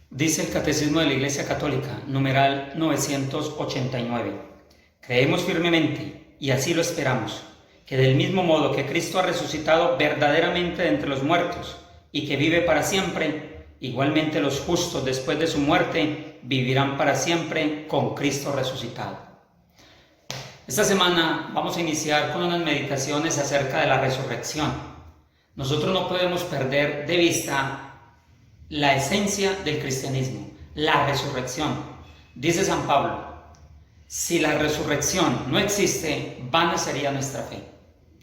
Dice el Catecismo de la Iglesia Católica, numeral 989. Creemos firmemente, y así lo esperamos, que del mismo modo que Cristo ha resucitado verdaderamente de entre los muertos y que vive para siempre, igualmente los justos después de su muerte vivirán para siempre con Cristo resucitado. Esta semana vamos a iniciar con unas meditaciones acerca de la resurrección. Nosotros no podemos perder de vista la esencia del cristianismo, la resurrección. Dice San Pablo, si la resurrección no existe, vana sería nuestra fe.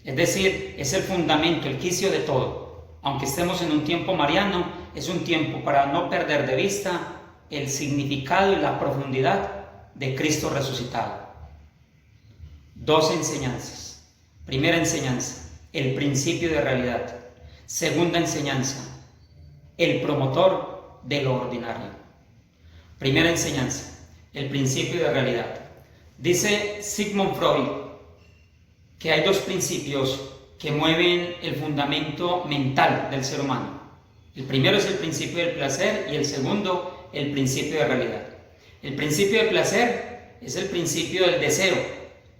Es decir, es el fundamento, el quicio de todo. Aunque estemos en un tiempo mariano, es un tiempo para no perder de vista el significado y la profundidad de Cristo resucitado. Dos enseñanzas. Primera enseñanza, el principio de realidad. Segunda enseñanza, el promotor de lo ordinario. Primera enseñanza, el principio de realidad. Dice Sigmund Freud que hay dos principios que mueven el fundamento mental del ser humano. El primero es el principio del placer y el segundo, el principio de realidad. El principio de placer es el principio del deseo.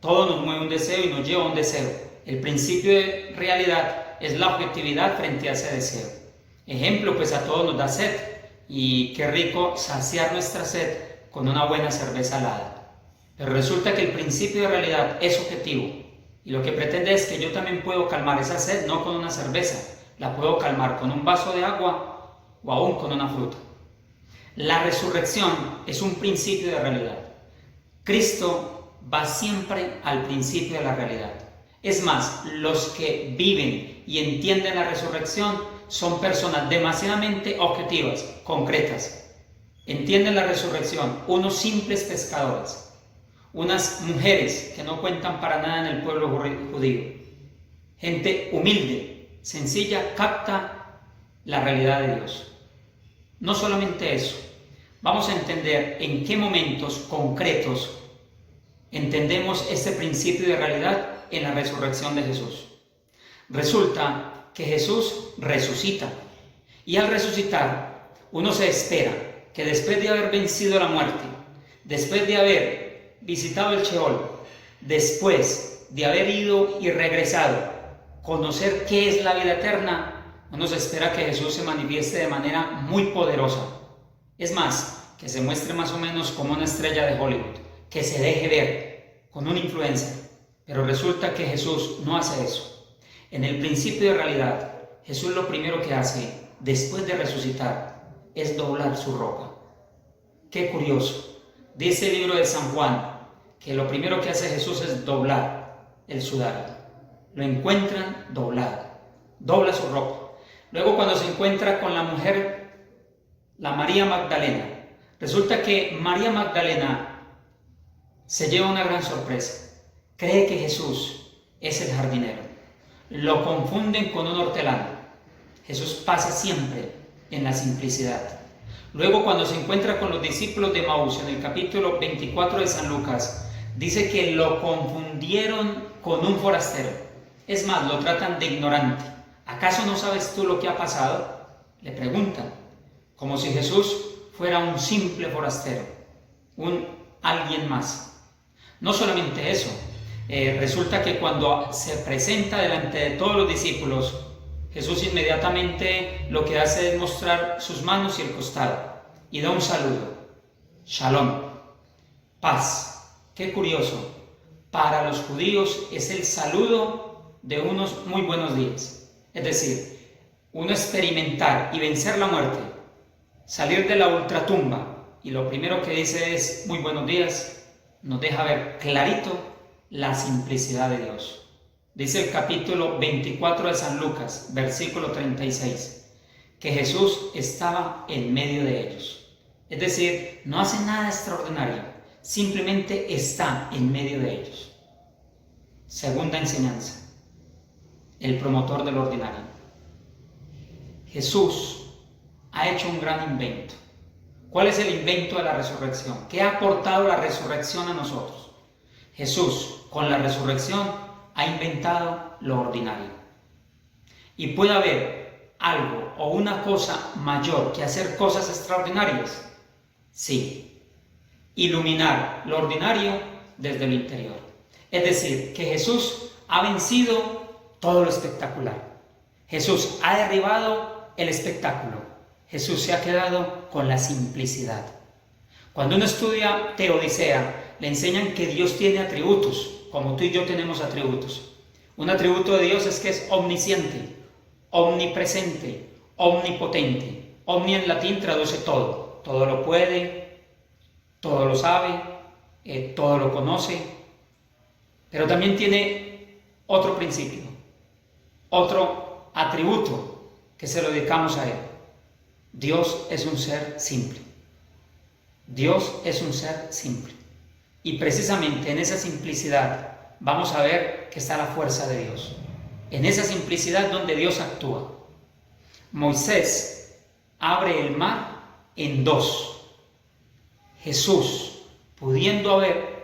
Todo nos mueve un deseo y nos lleva a un deseo. El principio de realidad es la objetividad frente a ese deseo. Ejemplo, pues a todos nos da sed y qué rico saciar nuestra sed con una buena cerveza helada. Pero resulta que el principio de realidad es objetivo y lo que pretende es que yo también puedo calmar esa sed no con una cerveza, la puedo calmar con un vaso de agua o aún con una fruta. La resurrección es un principio de realidad. Cristo va siempre al principio de la realidad. Es más, los que viven y entienden la resurrección son personas demasiadamente objetivas, concretas. Entienden la resurrección, unos simples pescadores, unas mujeres que no cuentan para nada en el pueblo judío. Gente humilde, sencilla, capta la realidad de Dios. No solamente eso, vamos a entender en qué momentos concretos entendemos este principio de realidad en la resurrección de Jesús. Resulta que Jesús resucita y al resucitar uno se espera que después de haber vencido la muerte, después de haber visitado el Sheol, después de haber ido y regresado, conocer qué es la vida eterna, uno se espera que Jesús se manifieste de manera muy poderosa. Es más, que se muestre más o menos como una estrella de Hollywood, que se deje ver con una influencia. Pero resulta que Jesús no hace eso. En el principio de realidad, Jesús lo primero que hace después de resucitar es doblar su ropa. Qué curioso. Dice el libro de San Juan que lo primero que hace Jesús es doblar el sudario. Lo encuentran doblado. Dobla su ropa. Luego cuando se encuentra con la mujer, la María Magdalena, resulta que María Magdalena se lleva una gran sorpresa. Cree que Jesús es el jardinero. Lo confunden con un hortelano. Jesús pasa siempre en la simplicidad. Luego, cuando se encuentra con los discípulos de Maús, en el capítulo 24 de San Lucas, dice que lo confundieron con un forastero. Es más, lo tratan de ignorante. ¿Acaso no sabes tú lo que ha pasado? Le preguntan, como si Jesús fuera un simple forastero, un alguien más. No solamente eso, resulta que cuando se presenta delante de todos los discípulos, Jesús inmediatamente lo que hace es mostrar sus manos y el costado y da un saludo. Shalom, paz. Qué curioso, para los judíos es el saludo de unos muy buenos días. Es decir, uno experimentar y vencer la muerte, salir de la ultratumba y lo primero que dice es muy buenos días, nos deja ver clarito la simplicidad de Dios. Dice el capítulo 24 de San Lucas, versículo 36, que Jesús estaba en medio de ellos. Es decir, no hace nada extraordinario, simplemente está en medio de ellos. Segunda enseñanza, el promotor del ordinario. Jesús ha hecho un gran invento. ¿Cuál es el invento de la resurrección? ¿Qué ha aportado la resurrección a nosotros? Jesús, con la resurrección, ha inventado lo ordinario. Y puede haber algo o una cosa mayor que hacer cosas extraordinarias? Sí. Iluminar lo ordinario desde lo interior. Es decir, que Jesús ha vencido todo lo espectacular. Jesús ha derribado el espectáculo. Jesús se ha quedado con la simplicidad. Cuando uno estudia Teodicea, le enseñan que Dios tiene atributos, como tú y yo tenemos atributos. Un atributo de Dios es que es omnisciente, omnipresente, omnipotente. Omni en latín traduce todo. Todo lo puede, todo lo sabe, todo lo conoce. Pero también tiene otro principio, otro atributo que se lo dedicamos a Él. Dios es un ser simple. Dios es un ser simple. Y precisamente en esa simplicidad vamos a ver que está la fuerza de Dios. En esa simplicidad donde Dios actúa. Moisés abre el mar en dos. Jesús, pudiendo ver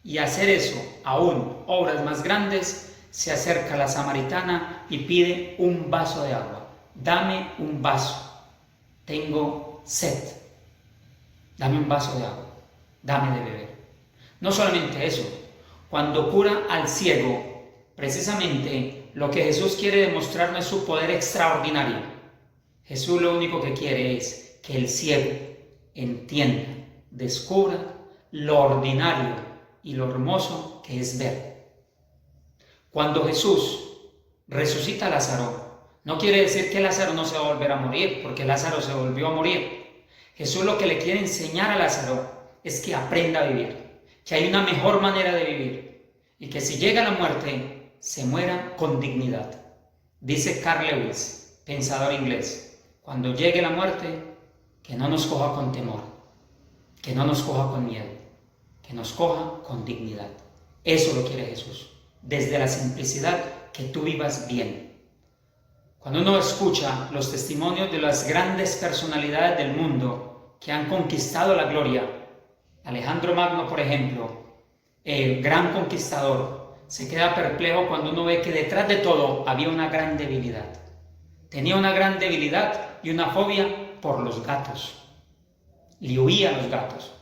y hacer eso, aún obras más grandes, se acerca a la samaritana y pide un vaso de agua. Dame un vaso. Tengo sed. Dame un vaso de agua. Dame de beber. No solamente eso. Cuando cura al ciego, precisamente lo que Jesús quiere demostrarnos es su poder extraordinario. Jesús lo único que quiere es que el ciego entienda, descubra lo ordinario y lo hermoso que es ver. Cuando Jesús resucita a Lázaro, no quiere decir que Lázaro no se va a volver a morir, porque Lázaro se volvió a morir. Jesús lo que le quiere enseñar a Lázaro es que aprenda a vivir, que hay una mejor manera de vivir y que si llega la muerte, se muera con dignidad. Dice Carl Lewis, pensador inglés, cuando llegue la muerte, que no nos coja con temor, que no nos coja con miedo, que nos coja con dignidad. Eso lo quiere Jesús, desde la simplicidad, que tú vivas bien. Cuando uno escucha los testimonios de las grandes personalidades del mundo que han conquistado la gloria, Alejandro Magno, por ejemplo, el gran conquistador, se queda perplejo cuando uno ve que detrás de todo había una gran debilidad. Tenía una gran debilidad y una fobia por los gatos. Le huía a los gatos.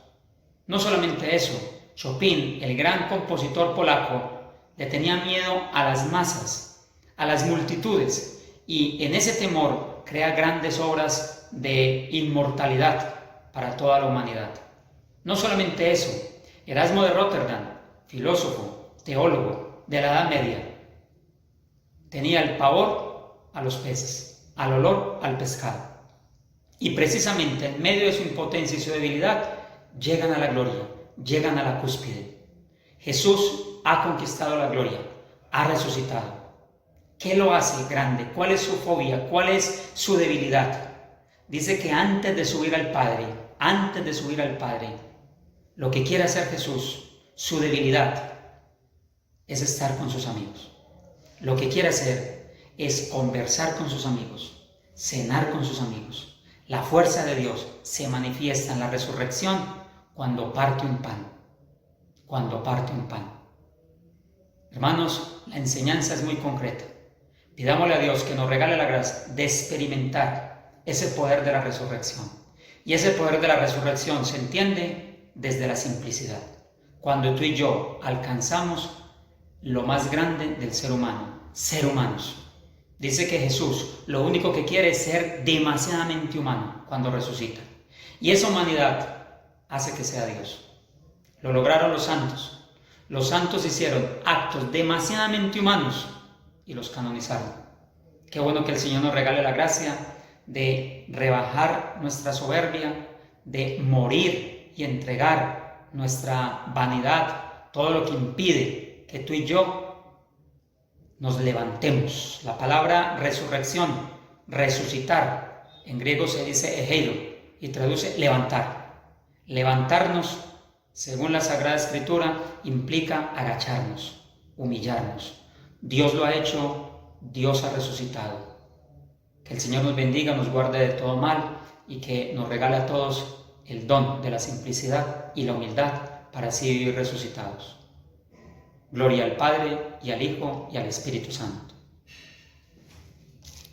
No solamente eso, Chopin, el gran compositor polaco, le tenía miedo a las masas, a las multitudes, y en ese temor crea grandes obras de inmortalidad para toda la humanidad. No solamente eso, Erasmo de Rotterdam, filósofo, teólogo de la Edad Media, tenía el pavor a los peces, al olor al pescado. Y precisamente en medio de su impotencia y su debilidad, llegan a la gloria, llegan a la cúspide. Jesús ha conquistado la gloria, ha resucitado. ¿Qué lo hace grande? ¿Cuál es su fobia? ¿Cuál es su debilidad? Dice que antes de subir al Padre, lo que quiere hacer Jesús, su debilidad, es estar con sus amigos. Lo que quiere hacer es conversar con sus amigos, cenar con sus amigos. La fuerza de Dios se manifiesta en la resurrección cuando parte un pan. Hermanos, la enseñanza es muy concreta. Pidámosle a Dios que nos regale la gracia de experimentar ese poder de la resurrección. Y ese poder de la resurrección se entiende desde la simplicidad. Cuando tú y yo alcanzamos lo más grande del ser humano, ser humanos. Dice que Jesús lo único que quiere es ser demasiadamente humano cuando resucita. Y esa humanidad hace que sea Dios. Lo lograron los santos. Los santos hicieron actos demasiadamente humanos y los canonizaron. Qué bueno que el Señor nos regale la gracia de rebajar nuestra soberbia, de morir y entregar nuestra vanidad, todo lo que impide que tú y yo nos levantemos. La palabra resurrección, resucitar, en griego se dice egeiro y traduce levantar. Levantarnos, según la Sagrada Escritura, implica agacharnos, humillarnos. Dios lo ha hecho, Dios ha resucitado. Que el Señor nos bendiga, nos guarde de todo mal y que nos regale a todos el don de la simplicidad y la humildad para así vivir resucitados. Gloria al Padre, y al Hijo, y al Espíritu Santo.